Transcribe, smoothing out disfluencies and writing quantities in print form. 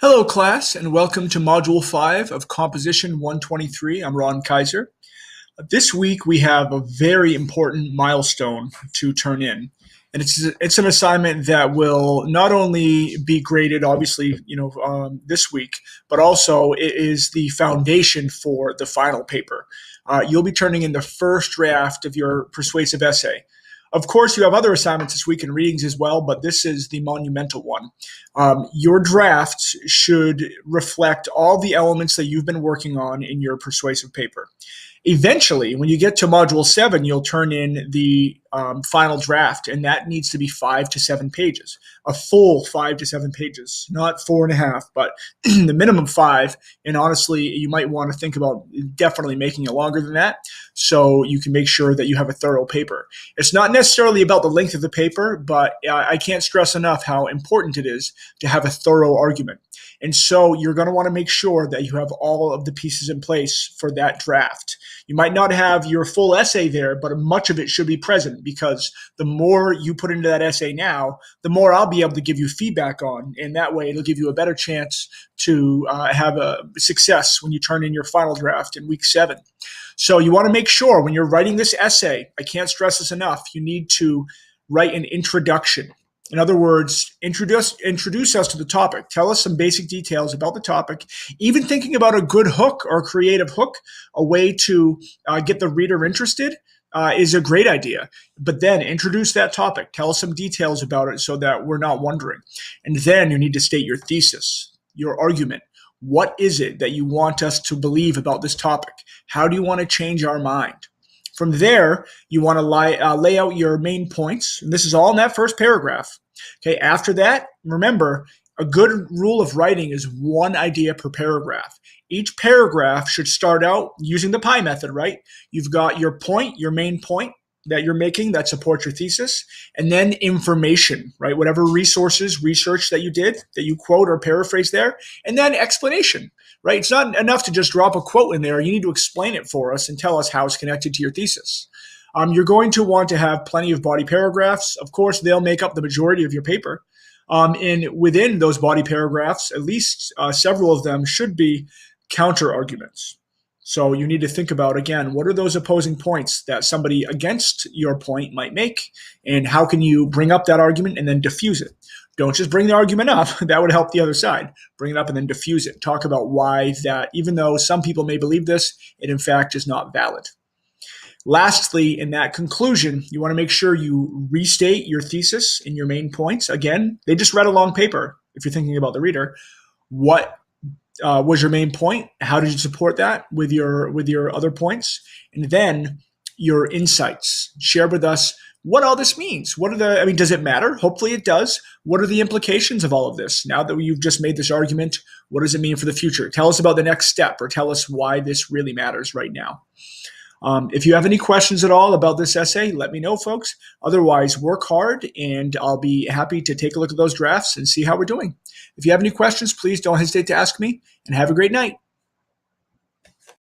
Hello, class, and welcome to Module 5 of Composition 123. I'm Ron Kaiser. This week, we have a very important milestone to turn in. And it's an assignment that will not only be graded, obviously, this week, but also it is the foundation for the final paper. You'll be turning in the first draft of your persuasive essay. Of course, you have other assignments this week and readings as well, but this is the monumental one. Your draft should reflect all the elements that you've been working on in your persuasive paper. Eventually, when you get to Module 7, you'll turn in the final draft, and that needs to be 5 to 7 pages, a full 5 to 7 pages, not 4.5, but the minimum 5. And honestly, you might want to think about definitely making it longer than that so you can make sure that you have a thorough paper. It's not necessarily about the length of the paper, but I can't stress enough how important it is to have a thorough argument. And so you're going to want to make sure that you have all of the pieces in place for that draft. You might not have your full essay there, but much of it should be present because the more you put into that essay now, the more I'll be able to give you feedback on. And that way it'll give you a better chance to have a success when you turn in your final draft in week 7. So you want to make sure when you're writing this essay, I can't stress this enough, you need to write an introduction. In other words, introduce us to the topic. Tell us some basic details about the topic. Even thinking about a good hook or creative hook, a way to get the reader interested, is a great idea. But then introduce that topic. Tell us some details about it so that we're not wondering. And then you need to state your thesis, your argument. What is it that you want us to believe about this topic? How do you want to change our mind? From there, you want to lay out your main points. And this is all in that first paragraph. Okay. After that, remember, a good rule of writing is one idea per paragraph. Each paragraph should start out using the PI method, right? You've got your point, your main point that you're making that supports your thesis, and then information, right? Whatever resources, research that you did, that you quote or paraphrase there, and then explanation, right? It's not enough to just drop a quote in there. You need to explain it for us and tell us how it's connected to your thesis. You're going to want to have plenty of body paragraphs. Of course, they'll make up the majority of your paper. And within those body paragraphs, at least several of them should be counter arguments. So you need to think about, again, what are those opposing points that somebody against your point might make, and how can you bring up that argument and then diffuse it? Don't just bring the argument up. That would help the other side. Bring it up and then diffuse it. Talk about why that, even though some people may believe this, it in fact is not valid. Lastly, in that conclusion, you want to make sure you restate your thesis and your main points. Again, they just read a long paper. If you're thinking about the reader, what was your main point? How did you support that with your other points? And then your insights. Share with us what all this means. Does it matter? Hopefully it does. What are the implications of all of this? Now that you've just made this argument, what does it mean for the future? Tell us about the next step, or tell us why this really matters right now. If you have any questions at all about this essay, let me know, folks. Otherwise, work hard, and I'll be happy to take a look at those drafts and see how we're doing. If you have any questions, please don't hesitate to ask me, and have a great night.